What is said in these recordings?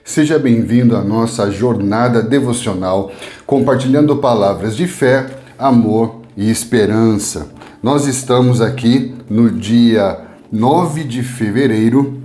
Seja bem-vindo à nossa jornada devocional, compartilhando palavras de fé, amor e esperança. Nós estamos aqui no dia 9 de fevereiro.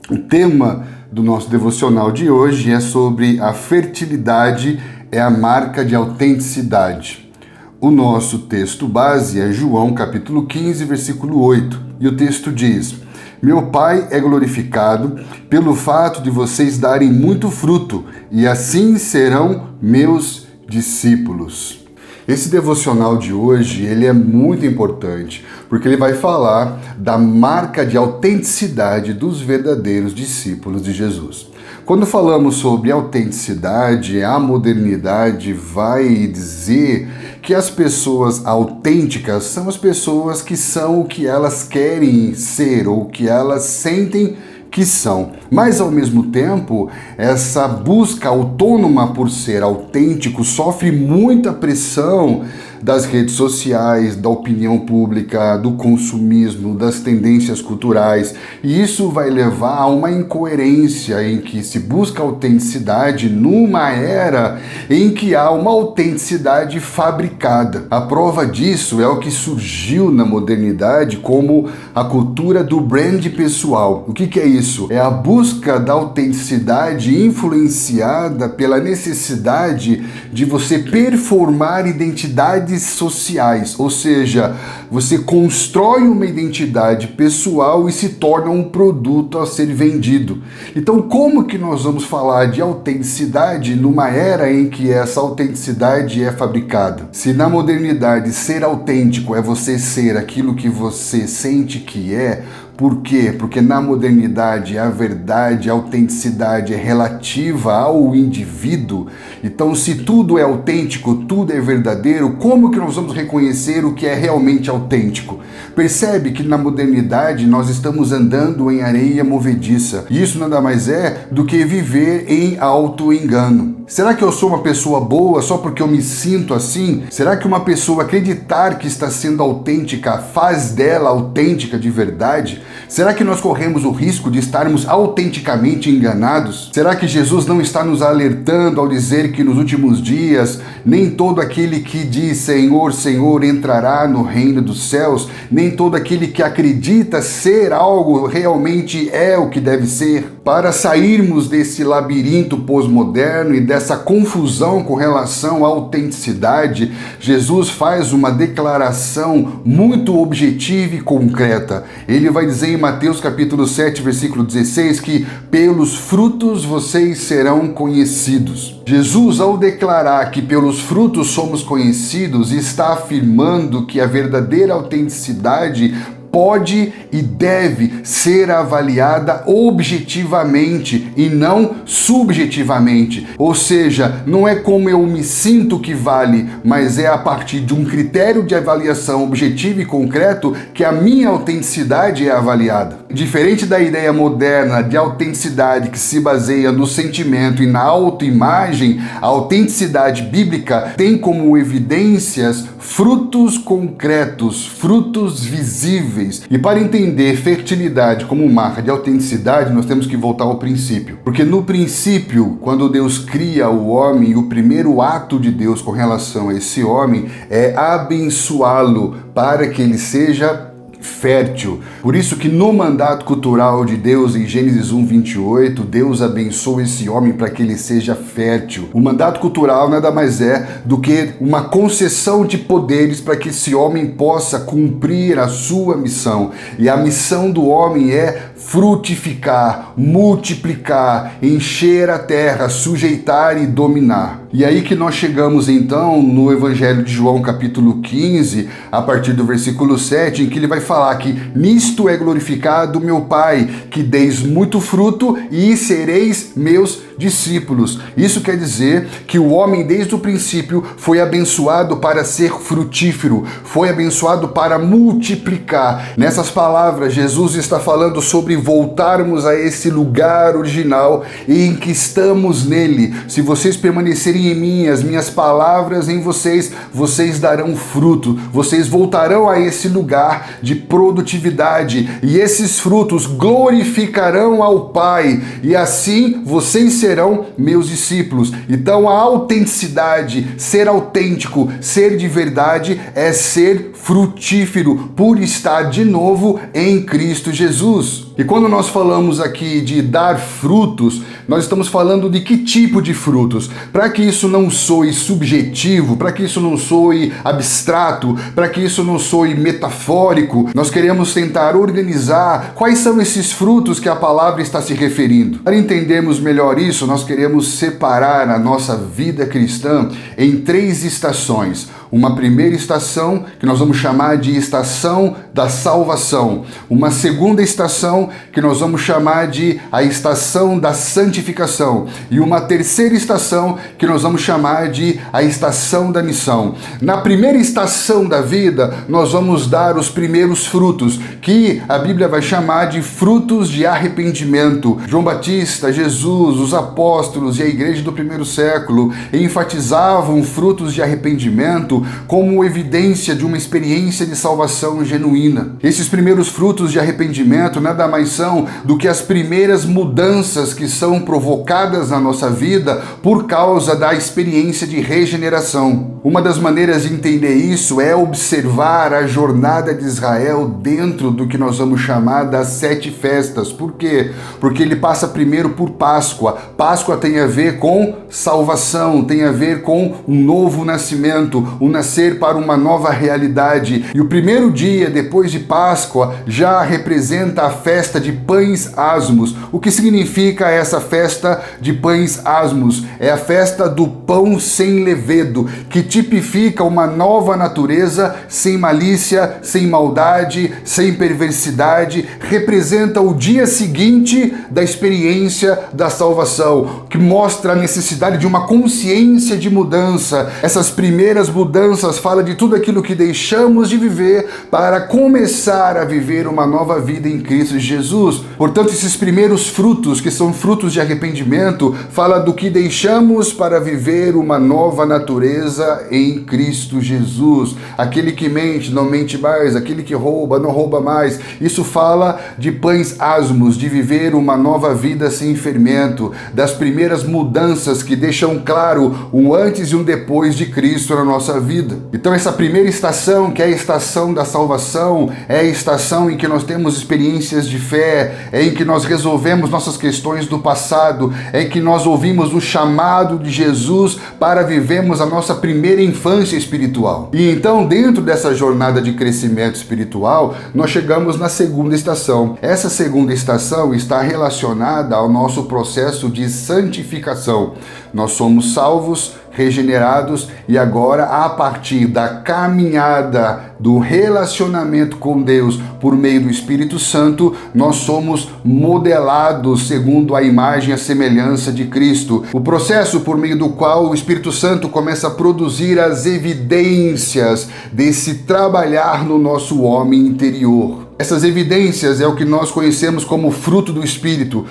O tema do nosso devocional de hoje é sobre a fertilidade é a marca de autenticidade. O nosso texto base é João capítulo 15, versículo 8, e o texto diz: Meu Pai é glorificado pelo fato de vocês darem muito fruto, e assim serão meus discípulos. Esse devocional de hoje, ele é muito importante, porque ele vai falar da marca de autenticidade dos verdadeiros discípulos de Jesus. Quando falamos sobre autenticidade, a modernidade vai dizer que as pessoas autênticas são as pessoas que são o que elas querem ser ou o que elas sentem que são. Mas, ao mesmo tempo, essa busca autônoma por ser autêntico sofre muita pressão das redes sociais, da opinião pública, do consumismo, das tendências culturais. E isso vai levar a uma incoerência em que se busca autenticidade numa era em que há uma autenticidade fabricada. A prova disso é o que surgiu na modernidade como a cultura do brand pessoal. O que é isso? É a busca da autenticidade influenciada pela necessidade de você performar identidades sociais, ou seja, você constrói uma identidade pessoal e se torna um produto a ser vendido. Então, como que nós vamos falar de autenticidade numa era em que essa autenticidade é fabricada? Se na modernidade ser autêntico é você ser aquilo que você sente que é, por quê? Porque na modernidade a verdade, a autenticidade é relativa ao indivíduo. Então, se tudo é autêntico, tudo é verdadeiro, como que nós vamos reconhecer o que é realmente autêntico? Percebe que na modernidade nós estamos andando em areia movediça. E isso nada mais é do que viver em auto-engano. Será que eu sou uma pessoa boa só porque eu me sinto assim? Será que uma pessoa acreditar que está sendo autêntica faz dela autêntica de verdade? Será que nós corremos o risco de estarmos autenticamente enganados? Será que Jesus não está nos alertando ao dizer que nos últimos dias nem todo aquele que diz Senhor, Senhor entrará no reino dos céus, nem todo aquele que acredita ser algo realmente é o que deve ser? Para sairmos desse labirinto pós-moderno e dessa confusão com relação à autenticidade, Jesus faz uma declaração muito objetiva e concreta. Ele vai dizer em Mateus capítulo 7, versículo 16, que pelos frutos vocês serão conhecidos. Jesus, ao declarar que pelos frutos somos conhecidos, está afirmando que a verdadeira autenticidade pode e deve ser avaliada objetivamente e não subjetivamente. Ou seja, não é como eu me sinto que vale, mas é a partir de um critério de avaliação objetivo e concreto que a minha autenticidade é avaliada. Diferente da ideia moderna de autenticidade que se baseia no sentimento e na autoimagem, a autenticidade bíblica tem como evidências frutos concretos, frutos visíveis. E para entender fertilidade como marca de autenticidade, nós temos que voltar ao princípio. Porque no princípio, quando Deus cria o homem, o primeiro ato de Deus com relação a esse homem é abençoá-lo para que ele seja fértil. Por isso que no mandato cultural de Deus, em Gênesis 1:28, Deus abençoa esse homem para que ele seja fértil. O mandato cultural nada mais é do que uma concessão de poderes para que esse homem possa cumprir a sua missão. E a missão do homem é frutificar, multiplicar, encher a terra, sujeitar e dominar. E aí que nós chegamos então no Evangelho de João capítulo 15, a partir do versículo 7, em que ele vai falar que nisto é glorificado meu Pai, que deis muito fruto e sereis meus discípulos. Isso quer dizer que o homem desde o princípio foi abençoado para ser frutífero, foi abençoado para multiplicar. Nessas palavras, Jesus está falando sobre voltarmos a esse lugar original em que estamos nele. Se vocês permanecerem em mim, as minhas palavras em vocês, vocês darão fruto. Vocês voltarão a esse lugar de de produtividade, e esses frutos glorificarão ao Pai, e assim vocês serão meus discípulos. Então a autenticidade, ser autêntico, ser de verdade, é ser frutífero por estar de novo em Cristo Jesus. E quando nós falamos aqui de dar frutos, nós estamos falando de que tipo de frutos? Para que isso não soe subjetivo, para que isso não soe abstrato, para que isso não soe metafórico, nós queremos tentar organizar quais são esses frutos que a palavra está se referindo. Para entendermos melhor isso, nós queremos separar a nossa vida cristã em 3 estações. Uma primeira estação, que nós vamos chamar de estação da salvação. Uma segunda estação, que nós vamos chamar de a estação da santificação. E uma terceira estação, que nós vamos chamar de a estação da missão. Na primeira estação da vida, nós vamos dar os primeiros frutos, que a Bíblia vai chamar de frutos de arrependimento. João Batista, Jesus, os apóstolos e a igreja do primeiro século enfatizavam frutos de arrependimento como evidência de uma experiência de salvação genuína. Esses primeiros frutos de arrependimento nada mais são do que as primeiras mudanças que são provocadas na nossa vida por causa da experiência de regeneração. Uma das maneiras de entender isso é observar a jornada de Israel dentro do que nós vamos chamar das 7 festas. Por quê? Porque ele passa primeiro por Páscoa. Páscoa tem a ver com salvação, tem a ver com um novo nascimento, um nascer para uma nova realidade. E o primeiro dia depois de Páscoa já representa a festa de pães asmos. O que significa essa festa de pães asmos? É a festa do pão sem levedo, que tipifica uma nova natureza sem malícia, sem maldade, sem perversidade. Representa o dia seguinte da experiência da salvação, que mostra a necessidade de uma consciência de mudança. Essas primeiras mudanças falam de tudo aquilo que deixamos de viver para começar a viver uma nova vida em Cristo Jesus. Portanto, esses primeiros frutos, que são frutos de arrependimento, fala do que deixamos para viver uma nova natureza em Cristo Jesus. Aquele que mente, não mente mais. Aquele que rouba, não rouba mais. Isso fala de pães asmos, de viver uma nova vida sem fermento, das primeiras mudanças que deixam claro um antes e um depois de Cristo na nossa vida. Então essa primeira estação, que é a estação da salvação, é a estação em que nós temos experiências de fé, é em que nós resolvemos nossas questões do passado, é em que nós ouvimos o chamado de Jesus para vivermos a nossa primeira infância espiritual. E então, dentro dessa jornada de crescimento espiritual, nós chegamos na segunda estação. Essa segunda estação está relacionada ao nosso processo de santificação. Nós somos salvos, regenerados, e agora, a partir da caminhada do relacionamento com Deus por meio do Espírito Santo, nós somos modelados segundo a imagem e a semelhança de Cristo. O processo por meio do qual o Espírito Santo começa a produzir as evidências desse trabalhar no nosso homem interior. Essas evidências é o que nós conhecemos como fruto do Espírito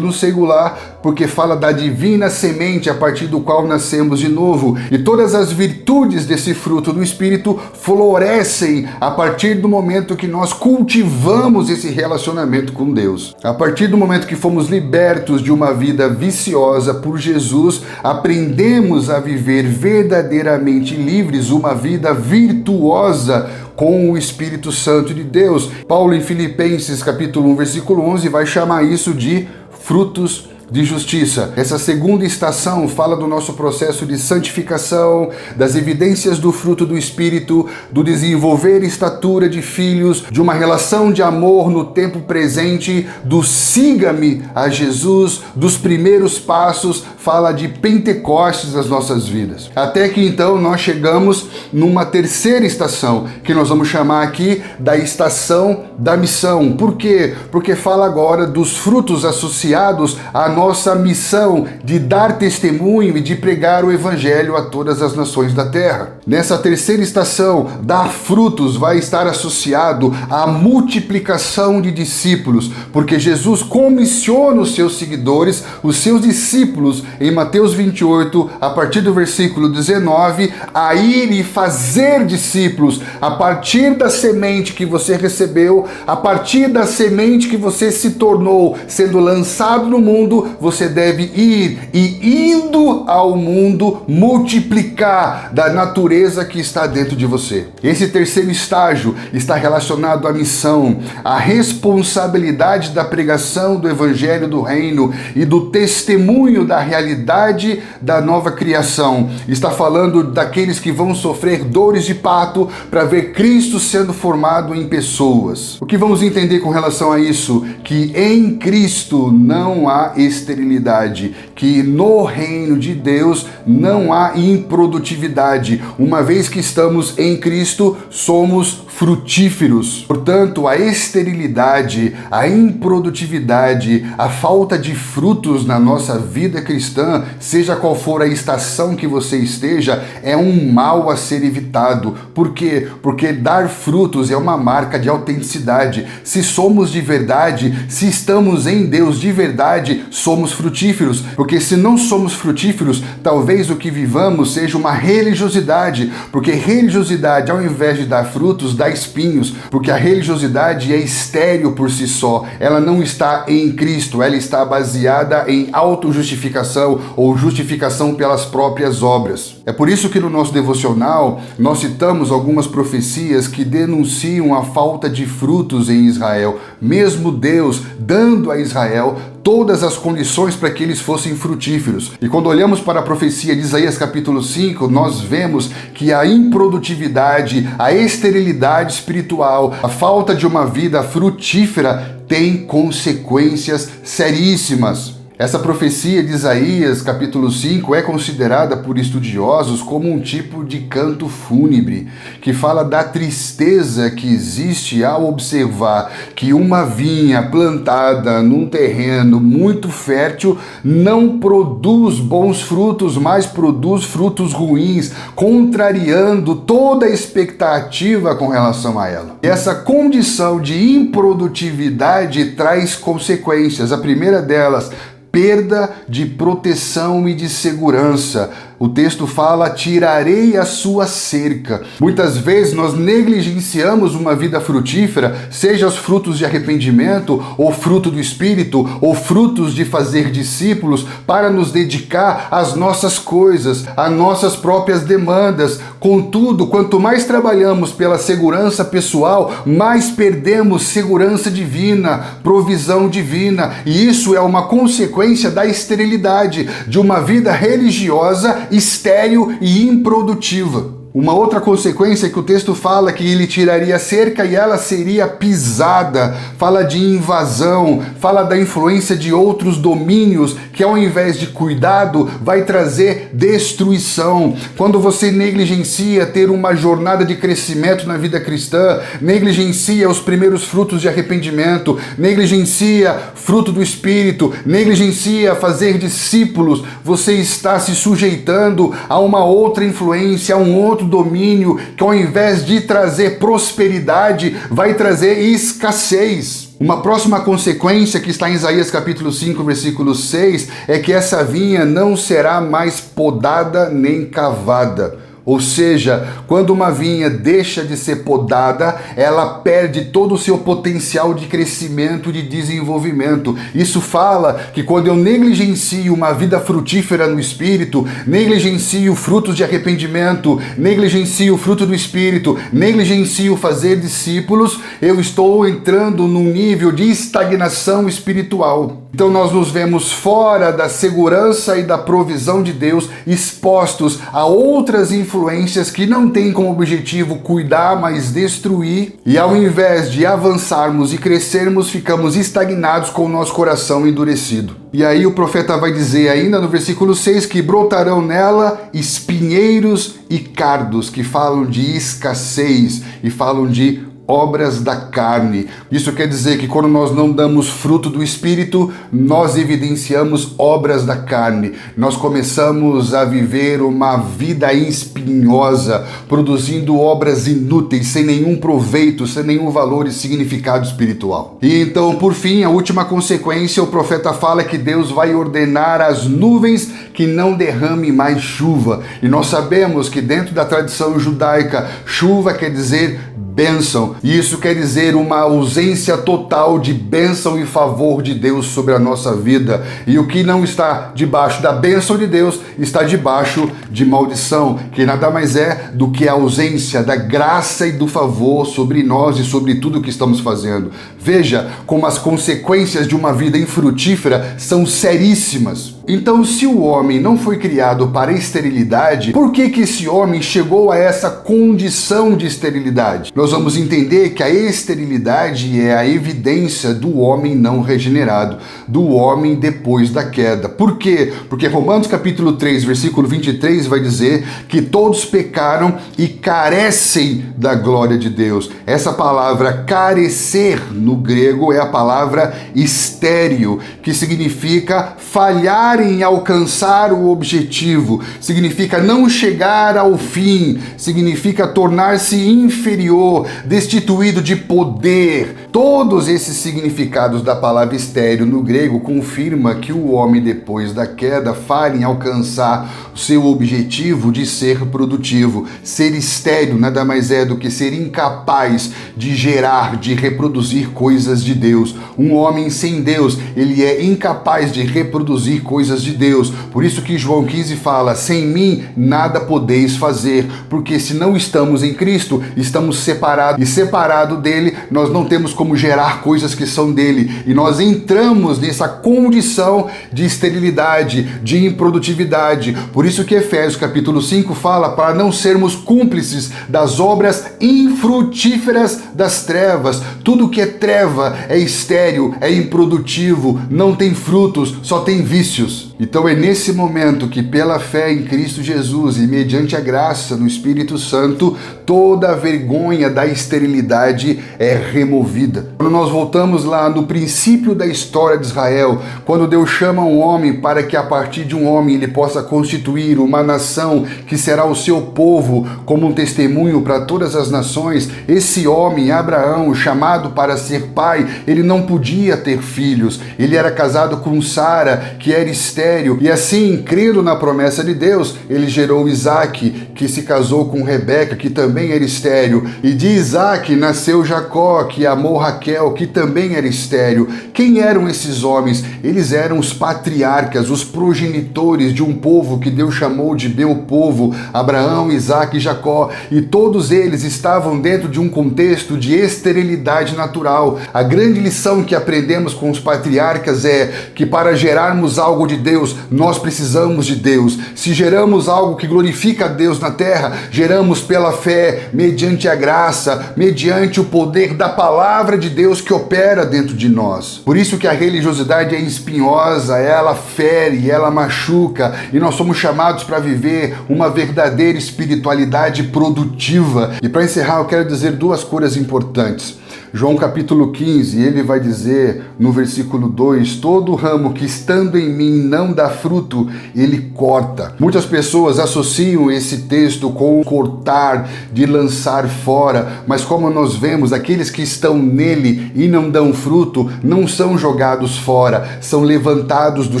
no singular, porque fala da divina semente a partir do qual nascemos de novo. E todas as virtudes desse fruto do Espírito florescem a partir do momento que nós cultivamos esse relacionamento com Deus. A partir do momento que fomos libertos de uma vida viciosa por Jesus, aprendemos a viver verdadeiramente livres, uma vida virtuosa com o Espírito Santo de Deus. Paulo, em Filipenses capítulo 1, versículo 11, vai chamar isso de frutos de justiça. Essa segunda estação fala do nosso processo de santificação, das evidências do fruto do Espírito, do desenvolver estatura de filhos, de uma relação de amor no tempo presente, do siga-me a Jesus, dos primeiros passos, fala de Pentecostes nas nossas vidas. Até que então nós chegamos numa terceira estação, que nós vamos chamar aqui da estação da missão. Por quê? Porque fala agora dos frutos associados à nossa missão de dar testemunho e de pregar o evangelho a todas as nações da terra. Nessa terceira estação, dar frutos vai estar associado à multiplicação de discípulos, porque Jesus comissiona os seus seguidores, os seus discípulos, em Mateus 28, a partir do versículo 19, a ir e fazer discípulos a partir da semente que você recebeu, a partir da semente que você se tornou, sendo lançado no mundo, você deve ir e, indo ao mundo, multiplicar da natureza que está dentro de você. Esse terceiro estágio está relacionado à missão, à responsabilidade da pregação do evangelho do reino e do testemunho da realidade da nova criação. Está falando daqueles que vão sofrer dores de parto para ver Cristo sendo formado em pessoas. O que vamos entender com relação a isso? Que em Cristo não há esterilidade, que no reino de Deus não há improdutividade. Uma vez que estamos em Cristo, somos frutíferos. Portanto, a esterilidade, a improdutividade, a falta de frutos na nossa vida cristã, seja qual for a estação que você esteja, é um mal a ser evitado. Por quê? Porque dar frutos é uma marca de autenticidade. Se somos de verdade, se estamos em Deus de verdade, somos frutíferos. Porque se não somos frutíferos, talvez o que vivamos seja uma religiosidade. Porque religiosidade, ao invés de dar frutos, dá espinhos. Porque a religiosidade é estéril por si só. Ela não está em Cristo, ela está baseada em autojustificação ou justificação pelas próprias obras. É por isso que no nosso devocional nós citamos algumas profecias que denunciam a falta de frutos em Israel, mesmo Deus dando a Israel todas as condições para que eles fossem frutíferos. E quando olhamos para a profecia de Isaías capítulo 5, nós vemos que a improdutividade, a esterilidade espiritual, a falta de uma vida frutífera tem consequências seríssimas. Essa profecia de Isaías, capítulo 5, é considerada por estudiosos como um tipo de canto fúnebre, que fala da tristeza que existe ao observar que uma vinha plantada num terreno muito fértil não produz bons frutos, mas produz frutos ruins, contrariando toda a expectativa com relação a ela. E essa condição de improdutividade traz consequências. A primeira delas, perda de proteção e de segurança. O texto fala: tirarei a sua cerca. Muitas vezes nós negligenciamos uma vida frutífera, seja os frutos de arrependimento, ou fruto do Espírito, ou frutos de fazer discípulos, para nos dedicar às nossas coisas, às nossas próprias demandas. Contudo, quanto mais trabalhamos pela segurança pessoal, mais perdemos segurança divina, provisão divina. E isso é uma consequência da esterilidade, de uma vida religiosa estéril e improdutiva. Uma outra consequência é que o texto fala que ele tiraria a cerca e ela seria pisada. Fala de invasão, fala da influência de outros domínios que, ao invés de cuidado, vai trazer destruição. Quando você negligencia ter uma jornada de crescimento na vida cristã, negligencia os primeiros frutos de arrependimento, negligencia fruto do Espírito, negligencia fazer discípulos, você está se sujeitando a uma outra influência, a um outro domínio que, ao invés de trazer prosperidade, vai trazer escassez. Uma próxima consequência que está em Isaías capítulo 5, versículo 6, é que essa vinha não será mais podada nem cavada. Ou seja, quando uma vinha deixa de ser podada, ela perde todo o seu potencial de crescimento e de desenvolvimento. Isso fala que quando eu negligencio uma vida frutífera no Espírito, negligencio frutos de arrependimento, negligencio o fruto do Espírito, negligencio fazer discípulos, eu estou entrando num nível de estagnação espiritual. Então nós nos vemos fora da segurança e da provisão de Deus, expostos a outras influências que não têm como objetivo cuidar, mas destruir. E ao invés de avançarmos e crescermos, ficamos estagnados com o nosso coração endurecido. E aí o profeta vai dizer ainda no versículo 6 que brotarão nela espinheiros e cardos, que falam de escassez e falam de obras da carne. Isso quer dizer que quando nós não damos fruto do Espírito, nós evidenciamos obras da carne. Nós começamos a viver uma vida espinhosa, produzindo obras inúteis, sem nenhum proveito, sem nenhum valor e significado espiritual. E então, por fim, a última consequência, o profeta fala que Deus vai ordenar às nuvens que não derrame mais chuva. E nós sabemos que dentro da tradição judaica, chuva quer dizer bênção. E isso quer dizer uma ausência total de bênção e favor de Deus sobre a nossa vida. E o que não está debaixo da bênção de Deus está debaixo de maldição, que nada mais é do que a ausência da graça e do favor sobre nós e sobre tudo que estamos fazendo. Veja como as consequências de uma vida infrutífera são seríssimas. Então, se o homem não foi criado para a esterilidade, por que esse homem chegou a essa condição de esterilidade? Nós vamos entender que a esterilidade é a evidência do homem não regenerado, do homem depois da queda. Por quê? Porque Romanos capítulo 3, versículo 23 vai dizer que todos pecaram e carecem da glória de Deus. Essa palavra carecer no grego é a palavra estéril, que significa falhar em alcançar o objetivo, significa não chegar ao fim, significa tornar-se inferior, destituído de poder. Todos esses significados da palavra estéril no grego confirma que o homem depois da queda falha em alcançar o seu objetivo de ser produtivo. Ser estéril nada mais é do que ser incapaz de gerar, de reproduzir coisas de Deus. Um homem sem Deus, ele é incapaz de reproduzir coisas de Deus. Por isso que João 15 fala: sem mim nada podeis fazer, porque se não estamos em Cristo, estamos separados, e separado dele, nós não temos como gerar coisas que são dele, e nós entramos nessa condição de esterilidade, de improdutividade. Por isso que Efésios capítulo 5 fala para não sermos cúmplices das obras infrutíferas das trevas. Tudo que é treva é estéril, é improdutivo, não tem frutos, só tem vícios. Então é nesse momento que, pela fé em Cristo Jesus e mediante a graça no Espírito Santo, toda a vergonha da esterilidade é removida. Quando nós voltamos lá no princípio da história de Israel, quando Deus chama um homem para que a partir de um homem ele possa constituir uma nação que será o seu povo como um testemunho para todas as nações, esse homem, Abraão, chamado para ser pai, ele não podia ter filhos. Ele era casado com Sara, que era estéril, e assim, crendo na promessa de Deus, ele gerou Isaac, que se casou com Rebeca, que também era estéril, e de Isaac nasceu Jacó, que amou Raquel, que também era estéril. Quem eram esses homens? Eles eram os patriarcas, os progenitores de um povo que Deus chamou de meu povo, Abraão, Isaac e Jacó, e todos eles estavam dentro de um contexto de esterilidade natural. A grande lição que aprendemos com os patriarcas é que para gerarmos algo de Deus, nós precisamos de Deus. Se geramos algo que glorifica a Deus na terra, geramos pela fé, mediante a graça, mediante o poder da palavra de Deus que opera dentro de nós. Por isso que a religiosidade é espinhosa, ela fere, ela machuca, e nós somos chamados para viver uma verdadeira espiritualidade produtiva. E para encerrar, eu quero dizer duas coisas importantes. João capítulo 15, ele vai dizer no versículo 2, todo ramo que estando em mim não dá fruto, ele corta. Muitas pessoas associam esse texto com cortar, de lançar fora, mas como nós vemos, aqueles que estão nele e não dão fruto, não são jogados fora, são levantados do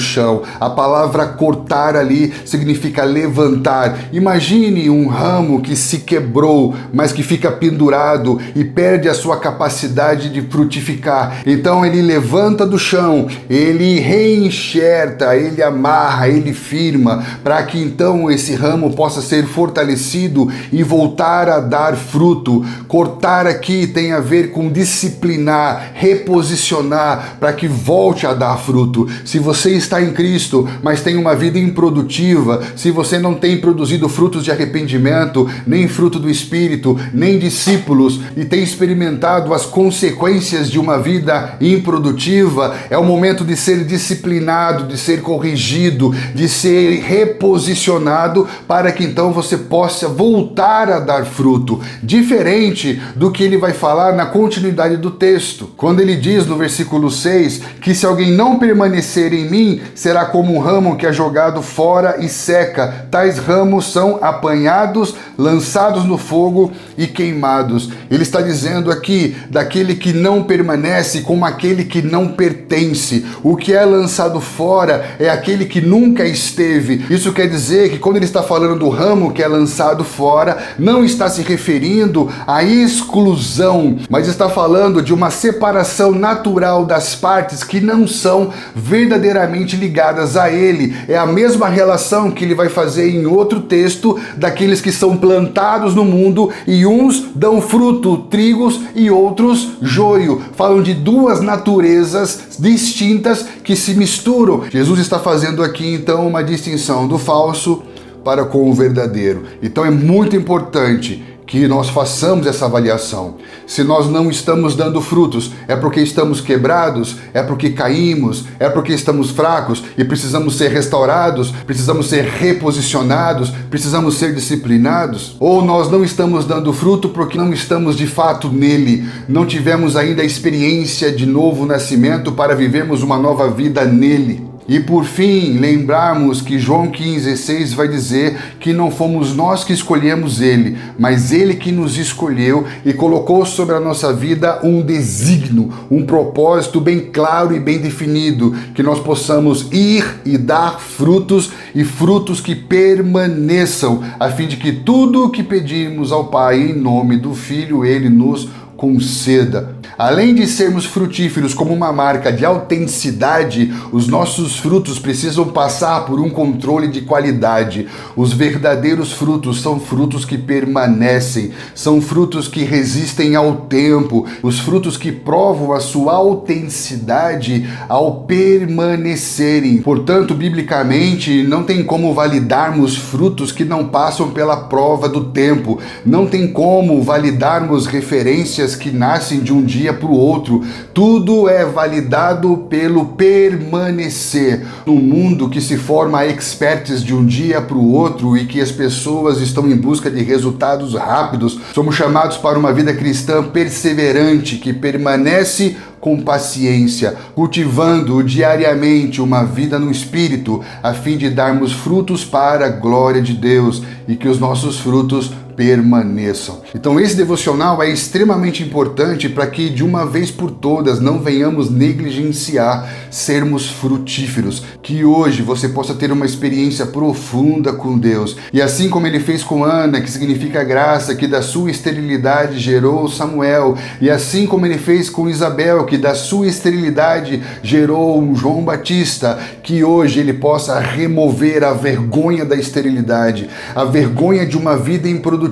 chão. A palavra cortar ali significa levantar. Imagine um ramo que se quebrou, mas que fica pendurado e perde a sua capacidade de frutificar. Então ele levanta do chão, ele reenxerta, ele amarra, ele firma, para que então esse ramo possa ser fortalecido e voltar a dar fruto. Cortar aqui tem a ver com disciplinar, reposicionar, para que volte a dar fruto. Se você está em Cristo, mas tem uma vida improdutiva, se você não tem produzido frutos de arrependimento, nem fruto do Espírito, nem discípulos, e tem experimentado as consequências de uma vida improdutiva, é o momento de ser disciplinado, de ser corrigido, de ser reposicionado, para que então você possa voltar a dar fruto, diferente do que ele vai falar na continuidade do texto, quando ele diz no versículo 6 que se alguém não permanecer em mim, será como um ramo que é jogado fora e seca. Tais ramos são apanhados, lançados no fogo e queimados. Ele está dizendo aqui daquele que não permanece como aquele que não pertence. O que é lançado fora é aquele que nunca esteve. Isso quer dizer que quando ele está falando do ramo que é lançado fora, não está se referindo à exclusão, mas está falando de uma separação natural das partes que não são verdadeiramente ligadas a ele. É a mesma relação que ele vai fazer em outro texto daqueles que são plantados no mundo e uns dão fruto, trigos, e outros joio. Falam de duas naturezas distintas que se misturam. Jesus está fazendo aqui então uma distinção do falso para com o verdadeiro. Então é muito importante que nós façamos essa avaliação. Se nós não estamos dando frutos, é porque estamos quebrados, é porque caímos, é porque estamos fracos e precisamos ser restaurados, precisamos ser reposicionados, precisamos ser disciplinados? Ou nós não estamos dando fruto porque não estamos de fato nele, não tivemos ainda a experiência de novo nascimento para vivermos uma nova vida nele? E por fim, lembrarmos que João 15,6 vai dizer que não fomos nós que escolhemos ele, mas ele que nos escolheu e colocou sobre a nossa vida um desígnio, um propósito bem claro e bem definido, que nós possamos ir e dar frutos e frutos que permaneçam, a fim de que tudo o que pedimos ao Pai em nome do Filho, ele nos conceda. Além de sermos frutíferos como uma marca de autenticidade, os nossos frutos precisam passar por um controle de qualidade. Os verdadeiros frutos são frutos que permanecem, são frutos que resistem ao tempo, os frutos que provam a sua autenticidade ao permanecerem. Portanto, biblicamente, não tem como validarmos frutos que não passam pela prova do tempo, não tem como validarmos referências que nascem de um dia para o outro. Tudo é validado pelo permanecer. No mundo que se forma experts de um dia para o outro e que as pessoas estão em busca de resultados rápidos, somos chamados para uma vida cristã perseverante, que permanece com paciência, cultivando diariamente uma vida no Espírito, a fim de darmos frutos para a glória de Deus e que os nossos frutos permaneçam. Então esse devocional é extremamente importante para que de uma vez por todas não venhamos negligenciar sermos frutíferos, que hoje você possa ter uma experiência profunda com Deus, e assim como ele fez com Ana, que significa graça, que da sua esterilidade gerou Samuel, e assim como ele fez com Isabel, que da sua esterilidade gerou um João Batista, que hoje ele possa remover a vergonha da esterilidade, a vergonha de uma vida improdutiva,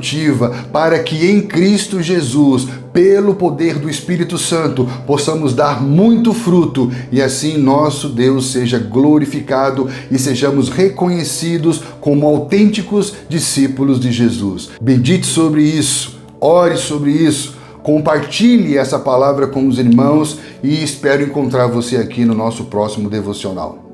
para que em Cristo Jesus, pelo poder do Espírito Santo, possamos dar muito fruto e assim nosso Deus seja glorificado e sejamos reconhecidos como autênticos discípulos de Jesus. Medite sobre isso, ore sobre isso, compartilhe essa palavra com os irmãos e espero encontrar você aqui no nosso próximo devocional.